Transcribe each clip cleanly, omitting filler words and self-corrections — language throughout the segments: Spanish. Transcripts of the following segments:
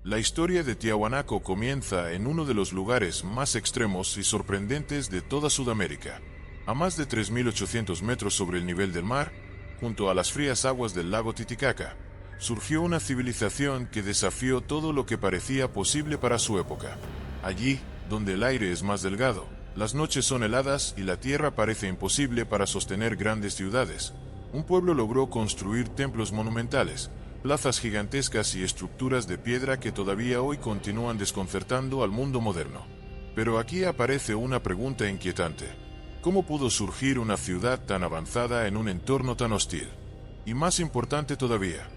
La historia de Tiahuanaco comienza en uno de los lugares más extremos y sorprendentes de toda Sudamérica. A más de 3.800 metros sobre el nivel del mar, junto a las frías aguas del lago Titicaca, surgió una civilización que desafió todo lo que parecía posible para su época. Allí, donde el aire es más delgado, las noches son heladas y la tierra parece imposible para sostener grandes ciudades, un pueblo logró construir templos monumentales, plazas gigantescas y estructuras de piedra que todavía hoy continúan desconcertando al mundo moderno. Pero aquí aparece una pregunta inquietante. ¿Cómo pudo surgir una ciudad tan avanzada en un entorno tan hostil? Y más importante todavía,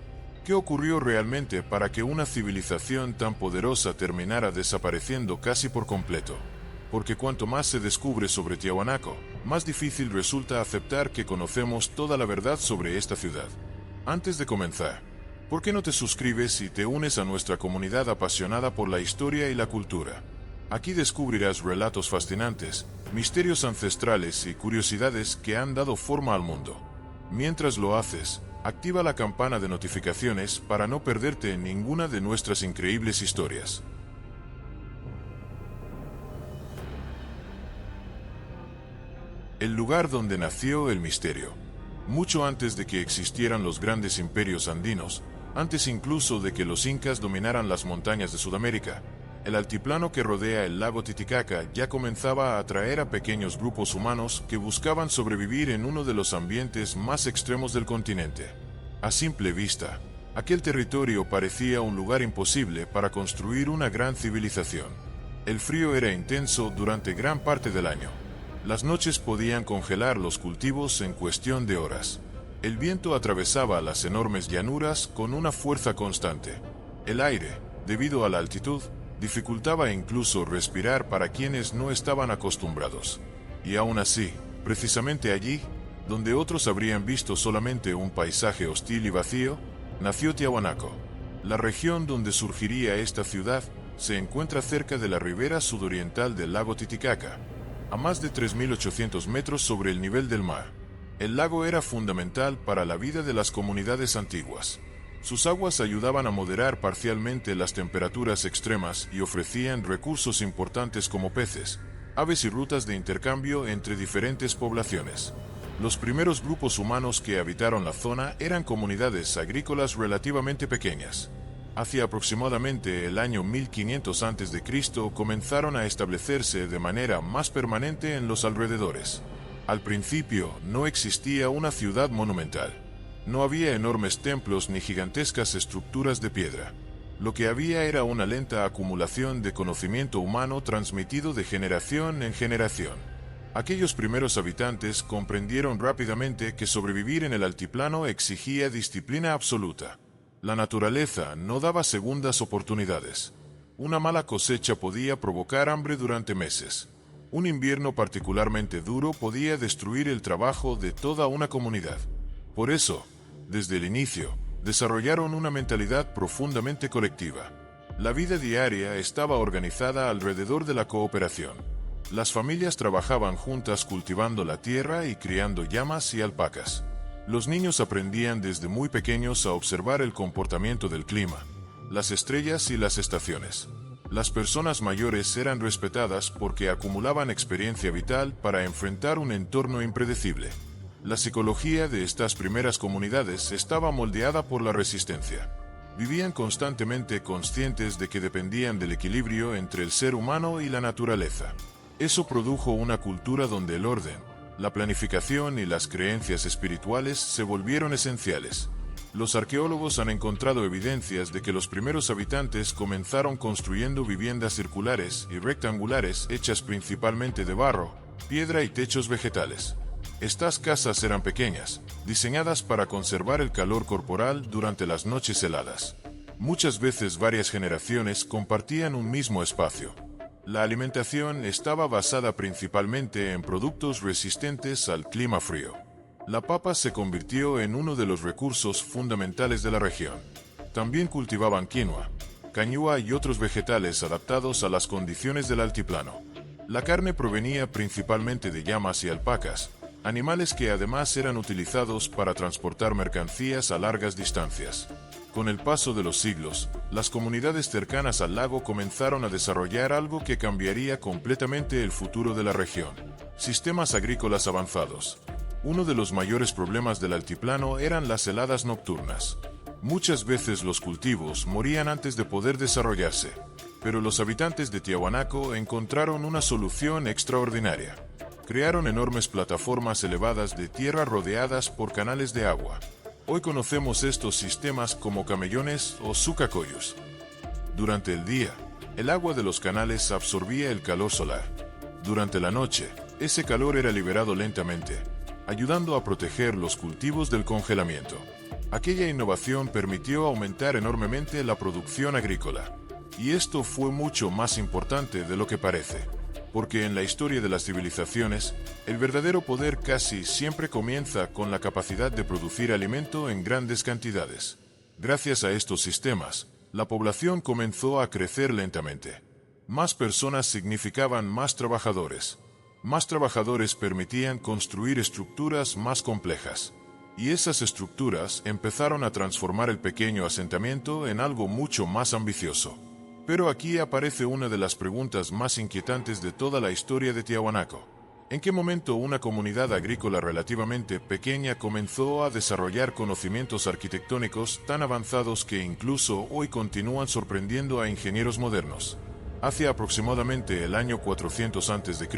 ¿qué ocurrió realmente para que una civilización tan poderosa terminara desapareciendo casi por completo? Porque cuanto más se descubre sobre Tiahuanaco, más difícil resulta aceptar que conocemos toda la verdad sobre esta ciudad. Antes de comenzar, ¿por qué no te suscribes y te unes a nuestra comunidad apasionada por la historia y la cultura? Aquí descubrirás relatos fascinantes, misterios ancestrales y curiosidades que han dado forma al mundo. Mientras lo haces, activa la campana de notificaciones para no perderte ninguna de nuestras increíbles historias. El lugar donde nació el misterio. Mucho antes de que existieran los grandes imperios andinos, antes incluso de que los incas dominaran las montañas de Sudamérica, el altiplano que rodea el lago Titicaca ya comenzaba a atraer a pequeños grupos humanos que buscaban sobrevivir en uno de los ambientes más extremos del continente. A simple vista, aquel territorio parecía un lugar imposible para construir una gran civilización. El frío era intenso durante gran parte del año. Las noches podían congelar los cultivos en cuestión de horas. El viento atravesaba las enormes llanuras con una fuerza constante. El aire, debido a la altitud, dificultaba incluso respirar para quienes no estaban acostumbrados. Y aún así, precisamente allí, donde otros habrían visto solamente un paisaje hostil y vacío, nació Tiahuanaco. La región donde surgiría esta ciudad se encuentra cerca de la ribera sudoriental del lago Titicaca, a más de 3.800 metros sobre el nivel del mar. El lago era fundamental para la vida de las comunidades antiguas. Sus aguas ayudaban a moderar parcialmente las temperaturas extremas y ofrecían recursos importantes como peces, aves y rutas de intercambio entre diferentes poblaciones. Los primeros grupos humanos que habitaron la zona eran comunidades agrícolas relativamente pequeñas. Hacia aproximadamente el año 1500 a.C. comenzaron a establecerse de manera más permanente en los alrededores. Al principio no existía una ciudad monumental. No había enormes templos ni gigantescas estructuras de piedra. Lo que había era una lenta acumulación de conocimiento humano transmitido de generación en generación. Aquellos primeros habitantes comprendieron rápidamente que sobrevivir en el altiplano exigía disciplina absoluta. La naturaleza no daba segundas oportunidades. Una mala cosecha podía provocar hambre durante meses. Un invierno particularmente duro podía destruir el trabajo de toda una comunidad. Por eso, desde el inicio, desarrollaron una mentalidad profundamente colectiva. La vida diaria estaba organizada alrededor de la cooperación. Las familias trabajaban juntas cultivando la tierra y criando llamas y alpacas. Los niños aprendían desde muy pequeños a observar el comportamiento del clima, las estrellas y las estaciones. Las personas mayores eran respetadas porque acumulaban experiencia vital para enfrentar un entorno impredecible. La psicología de estas primeras comunidades estaba moldeada por la resistencia. Vivían constantemente conscientes de que dependían del equilibrio entre el ser humano y la naturaleza. Eso produjo una cultura donde el orden, la planificación y las creencias espirituales se volvieron esenciales. Los arqueólogos han encontrado evidencias de que los primeros habitantes comenzaron construyendo viviendas circulares y rectangulares hechas principalmente de barro, piedra y techos vegetales. Estas casas eran pequeñas, diseñadas para conservar el calor corporal durante las noches heladas. Muchas veces varias generaciones compartían un mismo espacio. La alimentación estaba basada principalmente en productos resistentes al clima frío. La papa se convirtió en uno de los recursos fundamentales de la región. También cultivaban quinoa, cañúa y otros vegetales adaptados a las condiciones del altiplano. La carne provenía principalmente de llamas y alpacas, animales que además eran utilizados para transportar mercancías a largas distancias. Con el paso de los siglos, las comunidades cercanas al lago comenzaron a desarrollar algo que cambiaría completamente el futuro de la región: sistemas agrícolas avanzados. Uno de los mayores problemas del altiplano eran las heladas nocturnas. Muchas veces los cultivos morían antes de poder desarrollarse, pero los habitantes de Tiahuanaco encontraron una solución extraordinaria. Crearon enormes plataformas elevadas de tierra rodeadas por canales de agua. Hoy conocemos estos sistemas como camellones o sucacoyos. Durante el día, el agua de los canales absorbía el calor solar. Durante la noche, ese calor era liberado lentamente, ayudando a proteger los cultivos del congelamiento. Aquella innovación permitió aumentar enormemente la producción agrícola. Y esto fue mucho más importante de lo que parece, porque en la historia de las civilizaciones, el verdadero poder casi siempre comienza con la capacidad de producir alimento en grandes cantidades. Gracias a estos sistemas, la población comenzó a crecer lentamente. Más personas significaban más trabajadores. Más trabajadores permitían construir estructuras más complejas. Y esas estructuras empezaron a transformar el pequeño asentamiento en algo mucho más ambicioso. Pero aquí aparece una de las preguntas más inquietantes de toda la historia de Tiahuanaco. ¿En qué momento una comunidad agrícola relativamente pequeña comenzó a desarrollar conocimientos arquitectónicos tan avanzados que incluso hoy continúan sorprendiendo a ingenieros modernos? Hacia aproximadamente el año 400 a.C.,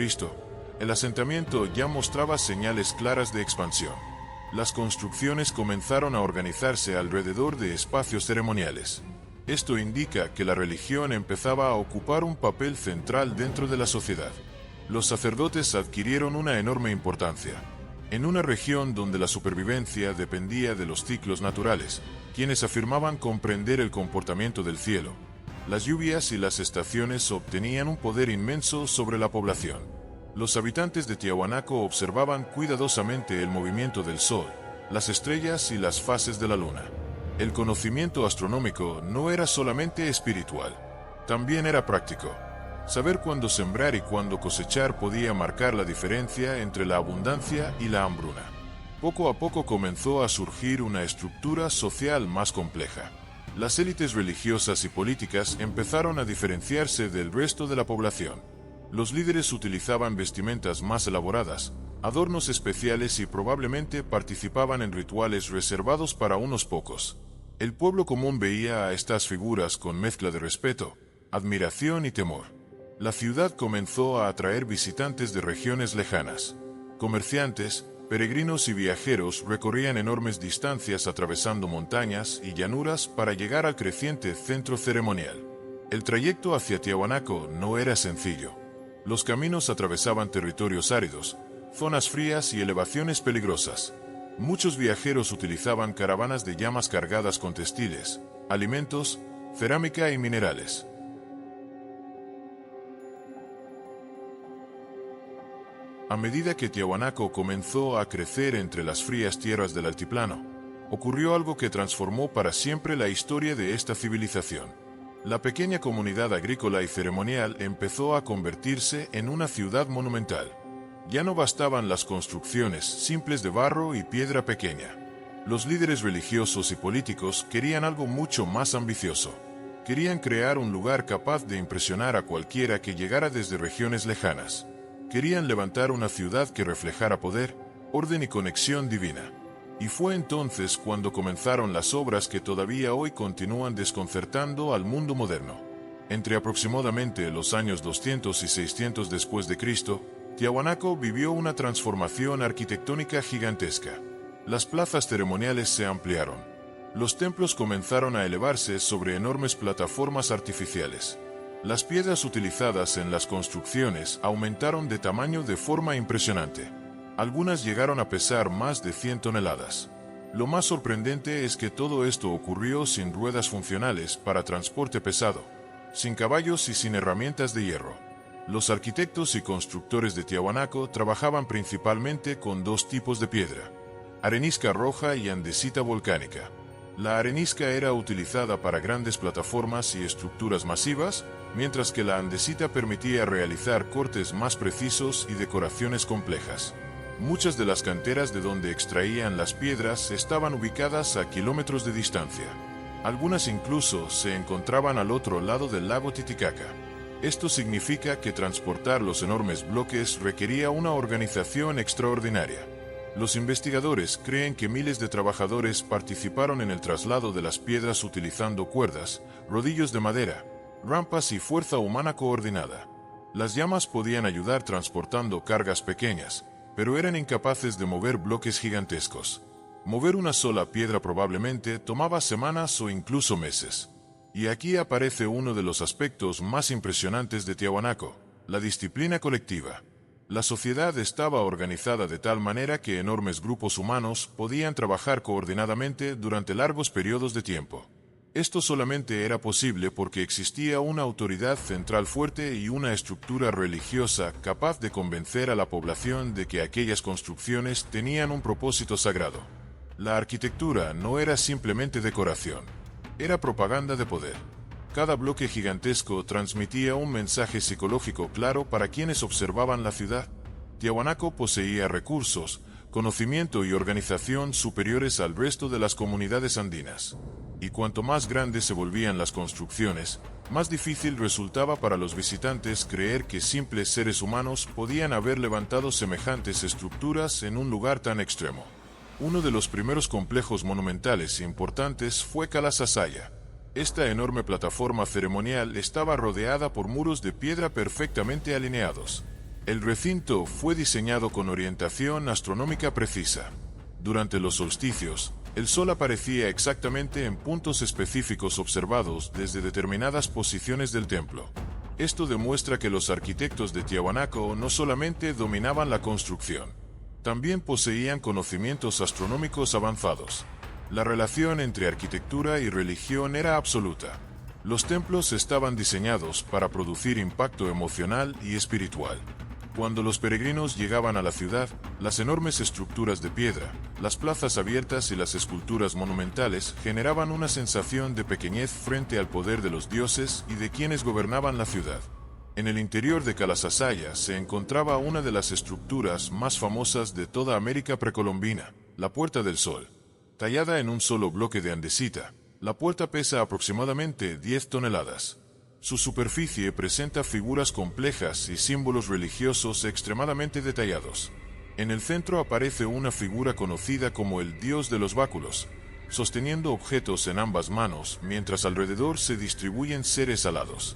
el asentamiento ya mostraba señales claras de expansión. Las construcciones comenzaron a organizarse alrededor de espacios ceremoniales. Esto indica que la religión empezaba a ocupar un papel central dentro de la sociedad. Los sacerdotes adquirieron una enorme importancia. En una región donde la supervivencia dependía de los ciclos naturales, quienes afirmaban comprender el comportamiento del cielo, las lluvias y las estaciones obtenían un poder inmenso sobre la población. Los habitantes de Tiahuanaco observaban cuidadosamente el movimiento del sol, las estrellas y las fases de la luna. El conocimiento astronómico no era solamente espiritual, también era práctico. Saber cuándo sembrar y cuándo cosechar podía marcar la diferencia entre la abundancia y la hambruna. Poco a poco comenzó a surgir una estructura social más compleja. Las élites religiosas y políticas empezaron a diferenciarse del resto de la población. Los líderes utilizaban vestimentas más elaboradas, adornos especiales y probablemente participaban en rituales reservados para unos pocos. El pueblo común veía a estas figuras con mezcla de respeto, admiración y temor. La ciudad comenzó a atraer visitantes de regiones lejanas. Comerciantes, peregrinos y viajeros recorrían enormes distancias atravesando montañas y llanuras para llegar al creciente centro ceremonial. El trayecto hacia Tiahuanaco no era sencillo. Los caminos atravesaban territorios áridos, zonas frías y elevaciones peligrosas. Muchos viajeros utilizaban caravanas de llamas cargadas con textiles, alimentos, cerámica y minerales. A medida que Tiahuanaco comenzó a crecer entre las frías tierras del altiplano, ocurrió algo que transformó para siempre la historia de esta civilización. La pequeña comunidad agrícola y ceremonial empezó a convertirse en una ciudad monumental. Ya no bastaban las construcciones simples de barro y piedra pequeña. Los líderes religiosos y políticos querían algo mucho más ambicioso. Querían crear un lugar capaz de impresionar a cualquiera que llegara desde regiones lejanas. Querían levantar una ciudad que reflejara poder, orden y conexión divina. Y fue entonces cuando comenzaron las obras que todavía hoy continúan desconcertando al mundo moderno. Entre aproximadamente los años 200 y 600 después de Cristo, Tiahuanaco vivió una transformación arquitectónica gigantesca. Las plazas ceremoniales se ampliaron. Los templos comenzaron a elevarse sobre enormes plataformas artificiales. Las piedras utilizadas en las construcciones aumentaron de tamaño de forma impresionante. Algunas llegaron a pesar más de 100 toneladas. Lo más sorprendente es que todo esto ocurrió sin ruedas funcionales para transporte pesado, sin caballos y sin herramientas de hierro. Los arquitectos y constructores de Tiahuanaco trabajaban principalmente con dos tipos de piedra: arenisca roja y andesita volcánica. La arenisca era utilizada para grandes plataformas y estructuras masivas, mientras que la andesita permitía realizar cortes más precisos y decoraciones complejas. Muchas de las canteras de donde extraían las piedras estaban ubicadas a kilómetros de distancia. Algunas incluso se encontraban al otro lado del lago Titicaca. Esto significa que transportar los enormes bloques requería una organización extraordinaria. Los investigadores creen que miles de trabajadores participaron en el traslado de las piedras utilizando cuerdas, rodillos de madera, rampas y fuerza humana coordinada. Las llamas podían ayudar transportando cargas pequeñas, pero eran incapaces de mover bloques gigantescos. Mover una sola piedra probablemente tomaba semanas o incluso meses. Y aquí aparece uno de los aspectos más impresionantes de Tiahuanaco, la disciplina colectiva. La sociedad estaba organizada de tal manera que enormes grupos humanos podían trabajar coordinadamente durante largos periodos de tiempo. Esto solamente era posible porque existía una autoridad central fuerte y una estructura religiosa capaz de convencer a la población de que aquellas construcciones tenían un propósito sagrado. La arquitectura no era simplemente decoración, era propaganda de poder. Cada bloque gigantesco transmitía un mensaje psicológico claro para quienes observaban la ciudad. Tiahuanaco poseía recursos, conocimiento y organización superiores al resto de las comunidades andinas. Y cuanto más grandes se volvían las construcciones, más difícil resultaba para los visitantes creer que simples seres humanos podían haber levantado semejantes estructuras en un lugar tan extremo. Uno de los primeros complejos monumentales importantes fue Calasasaya. Esta enorme plataforma ceremonial estaba rodeada por muros de piedra perfectamente alineados. El recinto fue diseñado con orientación astronómica precisa. Durante los solsticios, el sol aparecía exactamente en puntos específicos observados desde determinadas posiciones del templo. Esto demuestra que los arquitectos de Tiahuanaco no solamente dominaban la construcción, también poseían conocimientos astronómicos avanzados. La relación entre arquitectura y religión era absoluta. Los templos estaban diseñados para producir impacto emocional y espiritual. Cuando los peregrinos llegaban a la ciudad, las enormes estructuras de piedra, las plazas abiertas y las esculturas monumentales generaban una sensación de pequeñez frente al poder de los dioses y de quienes gobernaban la ciudad. En el interior de Calasasaya se encontraba una de las estructuras más famosas de toda América precolombina, la Puerta del Sol. Tallada en un solo bloque de andesita, la puerta pesa aproximadamente 10 toneladas. Su superficie presenta figuras complejas y símbolos religiosos extremadamente detallados. En el centro aparece una figura conocida como el dios de los báculos, sosteniendo objetos en ambas manos mientras alrededor se distribuyen seres alados.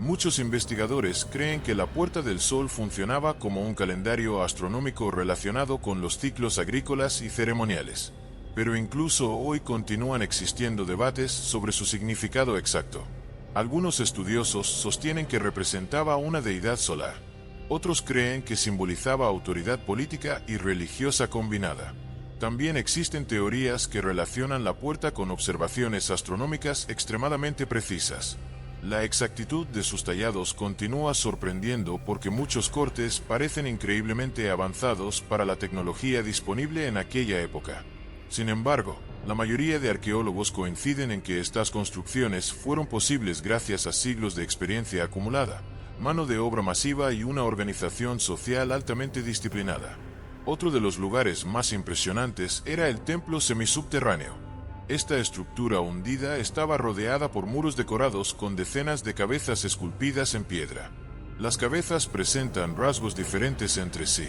Muchos investigadores creen que la Puerta del Sol funcionaba como un calendario astronómico relacionado con los ciclos agrícolas y ceremoniales. Pero incluso hoy continúan existiendo debates sobre su significado exacto. Algunos estudiosos sostienen que representaba una deidad solar. Otros creen que simbolizaba autoridad política y religiosa combinada. También existen teorías que relacionan la puerta con observaciones astronómicas extremadamente precisas. La exactitud de sus tallados continúa sorprendiendo porque muchos cortes parecen increíblemente avanzados para la tecnología disponible en aquella época. Sin embargo, la mayoría de arqueólogos coinciden en que estas construcciones fueron posibles gracias a siglos de experiencia acumulada, mano de obra masiva y una organización social altamente disciplinada. Otro de los lugares más impresionantes era el templo semisubterráneo. Esta estructura hundida estaba rodeada por muros decorados con decenas de cabezas esculpidas en piedra. Las cabezas presentan rasgos diferentes entre sí.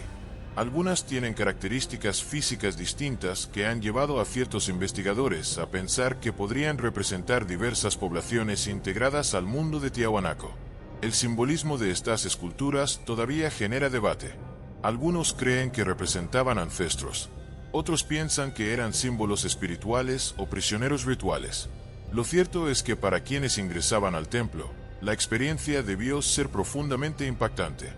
Algunas tienen características físicas distintas que han llevado a ciertos investigadores a pensar que podrían representar diversas poblaciones integradas al mundo de Tiahuanaco. El simbolismo de estas esculturas todavía genera debate. Algunos creen que representaban ancestros. Otros piensan que eran símbolos espirituales o prisioneros rituales. Lo cierto es que para quienes ingresaban al templo, la experiencia debió ser profundamente impactante.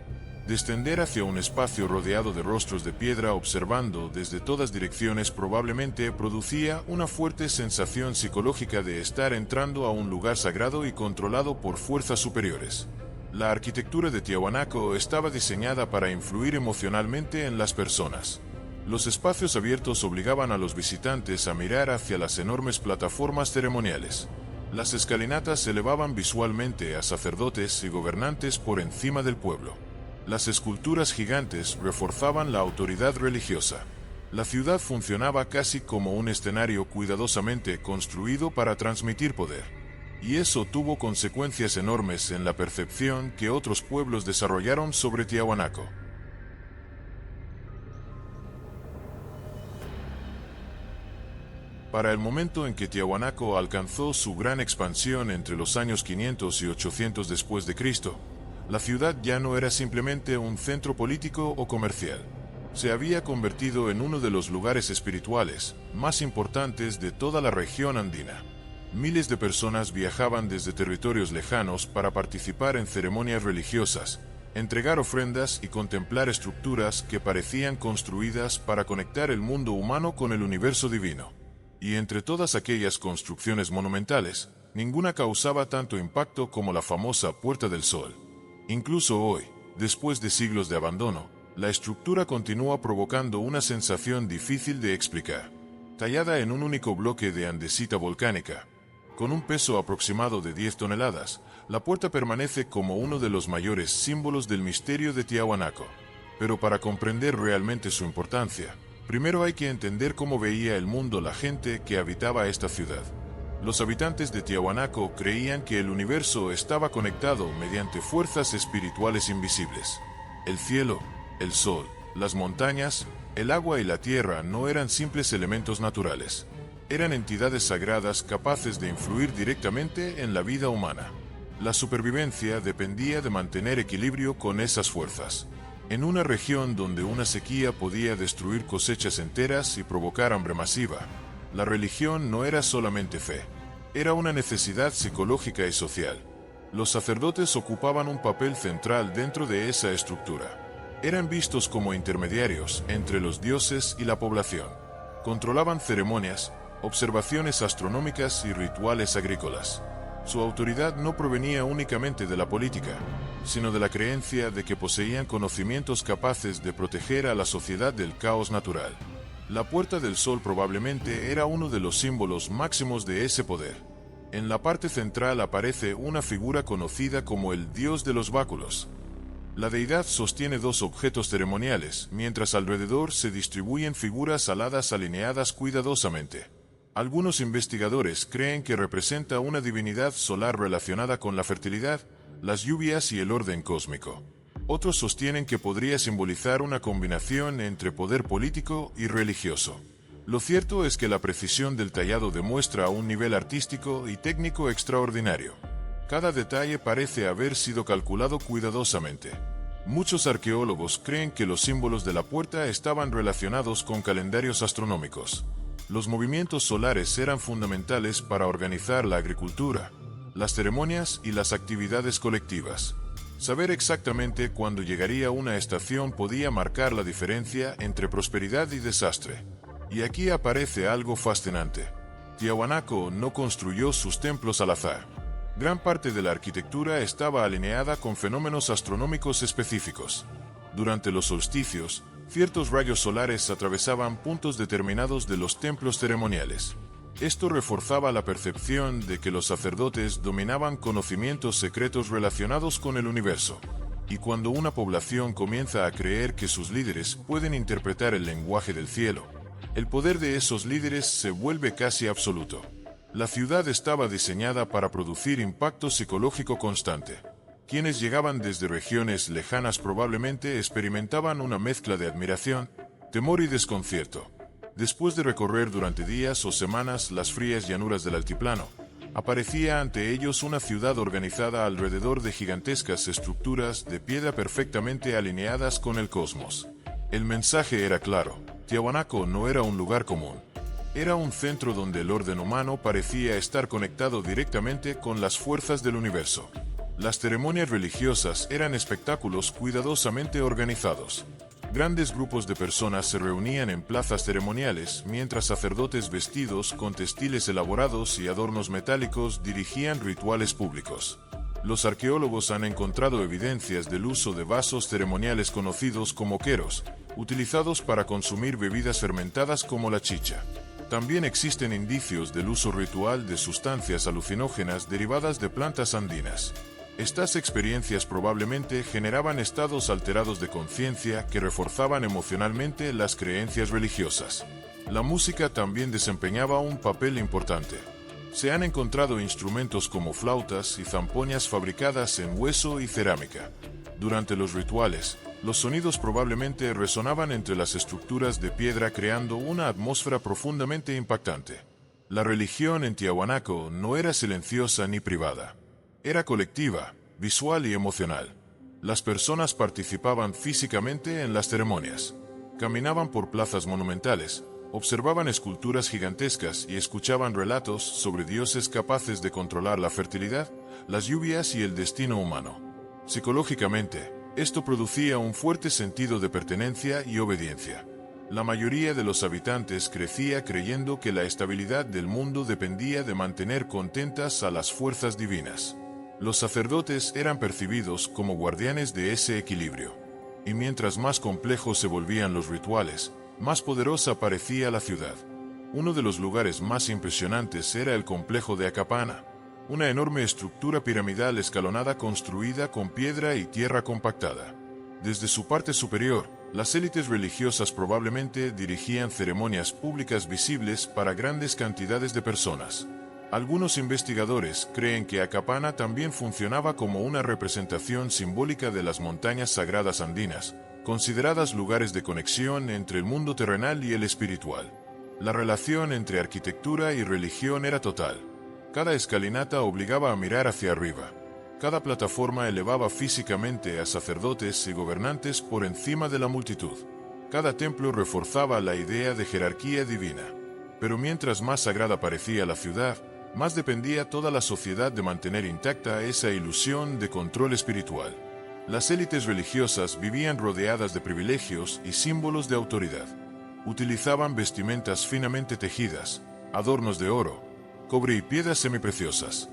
Descender hacia un espacio rodeado de rostros de piedra observando desde todas direcciones probablemente producía una fuerte sensación psicológica de estar entrando a un lugar sagrado y controlado por fuerzas superiores. La arquitectura de Tiahuanaco estaba diseñada para influir emocionalmente en las personas. Los espacios abiertos obligaban a los visitantes a mirar hacia las enormes plataformas ceremoniales. Las escalinatas se elevaban visualmente a sacerdotes y gobernantes por encima del pueblo. Las esculturas gigantes reforzaban la autoridad religiosa. La ciudad funcionaba casi como un escenario cuidadosamente construido para transmitir poder. Y eso tuvo consecuencias enormes en la percepción que otros pueblos desarrollaron sobre Tiahuanaco. Para el momento en que Tiahuanaco alcanzó su gran expansión entre los años 500 y 800 después de Cristo, la ciudad ya no era simplemente un centro político o comercial. Se había convertido en uno de los lugares espirituales más importantes de toda la región andina. Miles de personas viajaban desde territorios lejanos para participar en ceremonias religiosas, entregar ofrendas y contemplar estructuras que parecían construidas para conectar el mundo humano con el universo divino. Y entre todas aquellas construcciones monumentales, ninguna causaba tanto impacto como la famosa Puerta del Sol. Incluso hoy, después de siglos de abandono, la estructura continúa provocando una sensación difícil de explicar. Tallada en un único bloque de andesita volcánica, con un peso aproximado de 10 toneladas, la puerta permanece como uno de los mayores símbolos del misterio de Tiahuanaco. Pero para comprender realmente su importancia, primero hay que entender cómo veía el mundo la gente que habitaba esta ciudad. Los habitantes de Tiahuanaco creían que el universo estaba conectado mediante fuerzas espirituales invisibles. El cielo, el sol, las montañas, el agua y la tierra no eran simples elementos naturales. Eran entidades sagradas capaces de influir directamente en la vida humana. La supervivencia dependía de mantener equilibrio con esas fuerzas. En una región donde una sequía podía destruir cosechas enteras y provocar hambre masiva, la religión no era solamente fe, era una necesidad psicológica y social. Los sacerdotes ocupaban un papel central dentro de esa estructura. Eran vistos como intermediarios entre los dioses y la población. Controlaban ceremonias, observaciones astronómicas y rituales agrícolas. Su autoridad no provenía únicamente de la política, sino de la creencia de que poseían conocimientos capaces de proteger a la sociedad del caos natural. La Puerta del Sol probablemente era uno de los símbolos máximos de ese poder. En la parte central aparece una figura conocida como el dios de los báculos. La deidad sostiene dos objetos ceremoniales, mientras alrededor se distribuyen figuras aladas alineadas cuidadosamente. Algunos investigadores creen que representa una divinidad solar relacionada con la fertilidad, las lluvias y el orden cósmico. Otros sostienen que podría simbolizar una combinación entre poder político y religioso. Lo cierto es que la precisión del tallado demuestra un nivel artístico y técnico extraordinario. Cada detalle parece haber sido calculado cuidadosamente. Muchos arqueólogos creen que los símbolos de la puerta estaban relacionados con calendarios astronómicos. Los movimientos solares eran fundamentales para organizar la agricultura, las ceremonias y las actividades colectivas. Saber exactamente cuándo llegaría una estación podía marcar la diferencia entre prosperidad y desastre. Y aquí aparece algo fascinante. Tiahuanaco no construyó sus templos al azar. Gran parte de la arquitectura estaba alineada con fenómenos astronómicos específicos. Durante los solsticios, ciertos rayos solares atravesaban puntos determinados de los templos ceremoniales. Esto reforzaba la percepción de que los sacerdotes dominaban conocimientos secretos relacionados con el universo. Y cuando una población comienza a creer que sus líderes pueden interpretar el lenguaje del cielo, el poder de esos líderes se vuelve casi absoluto. La ciudad estaba diseñada para producir impacto psicológico constante. Quienes llegaban desde regiones lejanas probablemente experimentaban una mezcla de admiración, temor y desconcierto. Después de recorrer durante días o semanas las frías llanuras del altiplano, aparecía ante ellos una ciudad organizada alrededor de gigantescas estructuras de piedra perfectamente alineadas con el cosmos. El mensaje era claro: Tiahuanaco no era un lugar común. Era un centro donde el orden humano parecía estar conectado directamente con las fuerzas del universo. Las ceremonias religiosas eran espectáculos cuidadosamente organizados. Grandes grupos de personas se reunían en plazas ceremoniales mientras sacerdotes vestidos con textiles elaborados y adornos metálicos dirigían rituales públicos. Los arqueólogos han encontrado evidencias del uso de vasos ceremoniales conocidos como queros, utilizados para consumir bebidas fermentadas como la chicha. También existen indicios del uso ritual de sustancias alucinógenas derivadas de plantas andinas. Estas experiencias probablemente generaban estados alterados de conciencia que reforzaban emocionalmente las creencias religiosas. La música también desempeñaba un papel importante. Se han encontrado instrumentos como flautas y zampoñas fabricadas en hueso y cerámica. Durante los rituales, los sonidos probablemente resonaban entre las estructuras de piedra creando una atmósfera profundamente impactante. La religión en Tiahuanaco no era silenciosa ni privada. Era colectiva, visual y emocional. Las personas participaban físicamente en las ceremonias. Caminaban por plazas monumentales, observaban esculturas gigantescas y escuchaban relatos sobre dioses capaces de controlar la fertilidad, las lluvias y el destino humano. Psicológicamente, esto producía un fuerte sentido de pertenencia y obediencia. La mayoría de los habitantes crecía creyendo que la estabilidad del mundo dependía de mantener contentas a las fuerzas divinas. Los sacerdotes eran percibidos como guardianes de ese equilibrio. Y mientras más complejos se volvían los rituales, más poderosa parecía la ciudad. Uno de los lugares más impresionantes era el complejo de Acapana, una enorme estructura piramidal escalonada construida con piedra y tierra compactada. Desde su parte superior, las élites religiosas probablemente dirigían ceremonias públicas visibles para grandes cantidades de personas. Algunos investigadores creen que Acapana también funcionaba como una representación simbólica de las montañas sagradas andinas, consideradas lugares de conexión entre el mundo terrenal y el espiritual. La relación entre arquitectura y religión era total. Cada escalinata obligaba a mirar hacia arriba. Cada plataforma elevaba físicamente a sacerdotes y gobernantes por encima de la multitud. Cada templo reforzaba la idea de jerarquía divina. Pero mientras más sagrada parecía la ciudad, más dependía toda la sociedad de mantener intacta esa ilusión de control espiritual. Las élites religiosas vivían rodeadas de privilegios y símbolos de autoridad. Utilizaban vestimentas finamente tejidas, adornos de oro, cobre y piedras semipreciosas.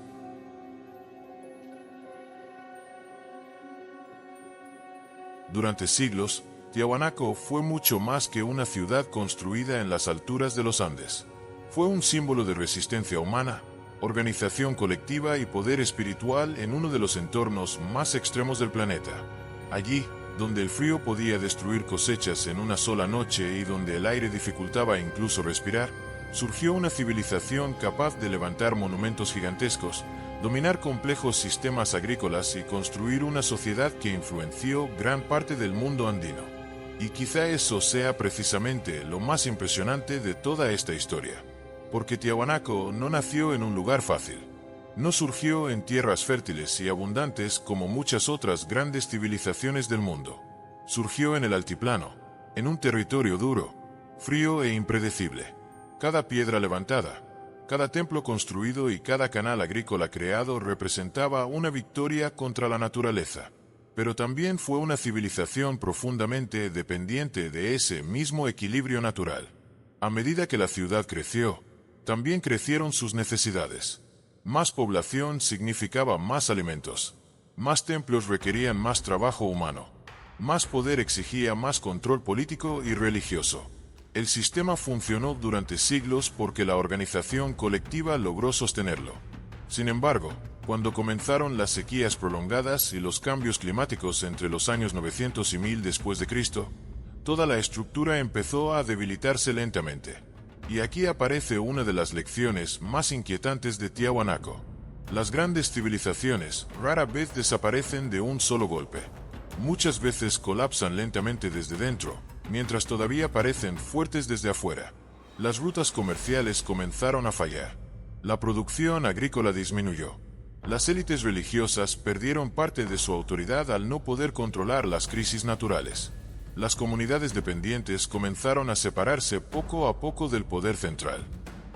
Durante siglos, Tiahuanaco fue mucho más que una ciudad construida en las alturas de los Andes. Fue un símbolo de resistencia humana, organización colectiva y poder espiritual en uno de los entornos más extremos del planeta. Allí, donde el frío podía destruir cosechas en una sola noche y donde el aire dificultaba incluso respirar, surgió una civilización capaz de levantar monumentos gigantescos, dominar complejos sistemas agrícolas y construir una sociedad que influenció gran parte del mundo andino. Y quizá eso sea precisamente lo más impresionante de toda esta historia. Porque Tiahuanaco no nació en un lugar fácil. No surgió en tierras fértiles y abundantes como muchas otras grandes civilizaciones del mundo. Surgió en el altiplano, en un territorio duro, frío e impredecible. Cada piedra levantada, cada templo construido y cada canal agrícola creado representaba una victoria contra la naturaleza. Pero también fue una civilización profundamente dependiente de ese mismo equilibrio natural. A medida que la ciudad creció, también crecieron sus necesidades. Más población significaba más alimentos. Más templos requerían más trabajo humano. Más poder exigía más control político y religioso. El sistema funcionó durante siglos porque la organización colectiva logró sostenerlo. Sin embargo, cuando comenzaron las sequías prolongadas y los cambios climáticos entre los años 900 y 1000 después de Cristo, toda la estructura empezó a debilitarse lentamente. Y aquí aparece una de las lecciones más inquietantes de Tiahuanaco. Las grandes civilizaciones rara vez desaparecen de un solo golpe. Muchas veces colapsan lentamente desde dentro, mientras todavía parecen fuertes desde afuera. Las rutas comerciales comenzaron a fallar. La producción agrícola disminuyó. Las élites religiosas perdieron parte de su autoridad al no poder controlar las crisis naturales. Las comunidades dependientes comenzaron a separarse poco a poco del poder central.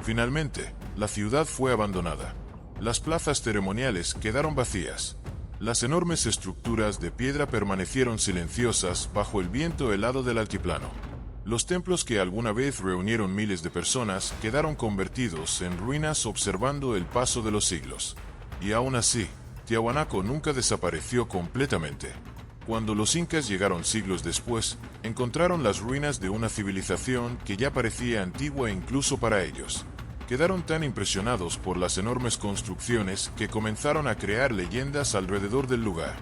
Finalmente, la ciudad fue abandonada. Las plazas ceremoniales quedaron vacías. Las enormes estructuras de piedra permanecieron silenciosas bajo el viento helado del altiplano. Los templos que alguna vez reunieron miles de personas quedaron convertidos en ruinas observando el paso de los siglos. Y aún así, Tiahuanaco nunca desapareció completamente. Cuando los incas llegaron siglos después, encontraron las ruinas de una civilización que ya parecía antigua incluso para ellos. Quedaron tan impresionados por las enormes construcciones que comenzaron a crear leyendas alrededor del lugar.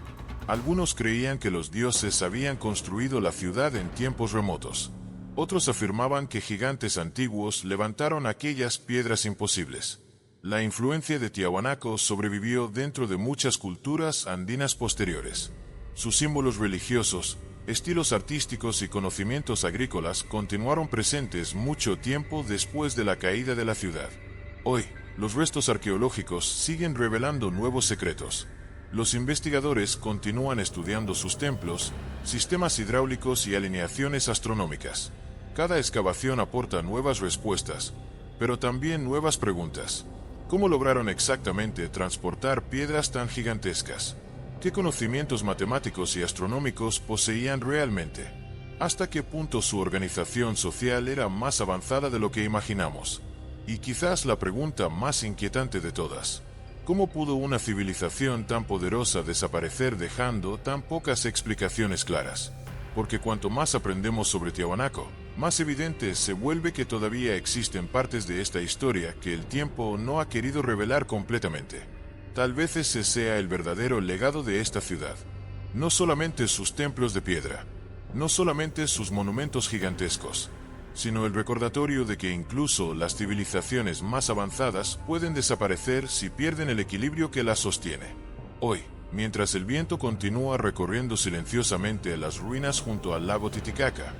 Algunos creían que los dioses habían construido la ciudad en tiempos remotos. Otros afirmaban que gigantes antiguos levantaron aquellas piedras imposibles. La influencia de Tiahuanaco sobrevivió dentro de muchas culturas andinas posteriores. Sus símbolos religiosos, estilos artísticos y conocimientos agrícolas continuaron presentes mucho tiempo después de la caída de la ciudad. Hoy, los restos arqueológicos siguen revelando nuevos secretos. Los investigadores continúan estudiando sus templos, sistemas hidráulicos y alineaciones astronómicas. Cada excavación aporta nuevas respuestas, pero también nuevas preguntas. ¿Cómo lograron exactamente transportar piedras tan gigantescas? ¿Qué conocimientos matemáticos y astronómicos poseían realmente? ¿Hasta qué punto su organización social era más avanzada de lo que imaginamos? Y quizás la pregunta más inquietante de todas: ¿cómo pudo una civilización tan poderosa desaparecer dejando tan pocas explicaciones claras? Porque cuanto más aprendemos sobre Tiahuanaco, más evidente se vuelve que todavía existen partes de esta historia que el tiempo no ha querido revelar completamente. Tal vez ese sea el verdadero legado de esta ciudad. No solamente sus templos de piedra, no solamente sus monumentos gigantescos, sino el recordatorio de que incluso las civilizaciones más avanzadas pueden desaparecer si pierden el equilibrio que las sostiene. Hoy, mientras el viento continúa recorriendo silenciosamente las ruinas junto al lago Titicaca,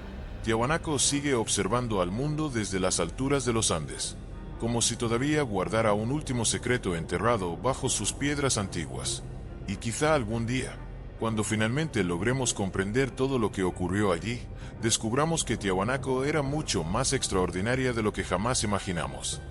Tiahuanaco sigue observando al mundo desde las alturas de los Andes, como si todavía guardara un último secreto enterrado bajo sus piedras antiguas. Y quizá algún día, cuando finalmente logremos comprender todo lo que ocurrió allí, descubramos que Tiahuanaco era mucho más extraordinaria de lo que jamás imaginamos.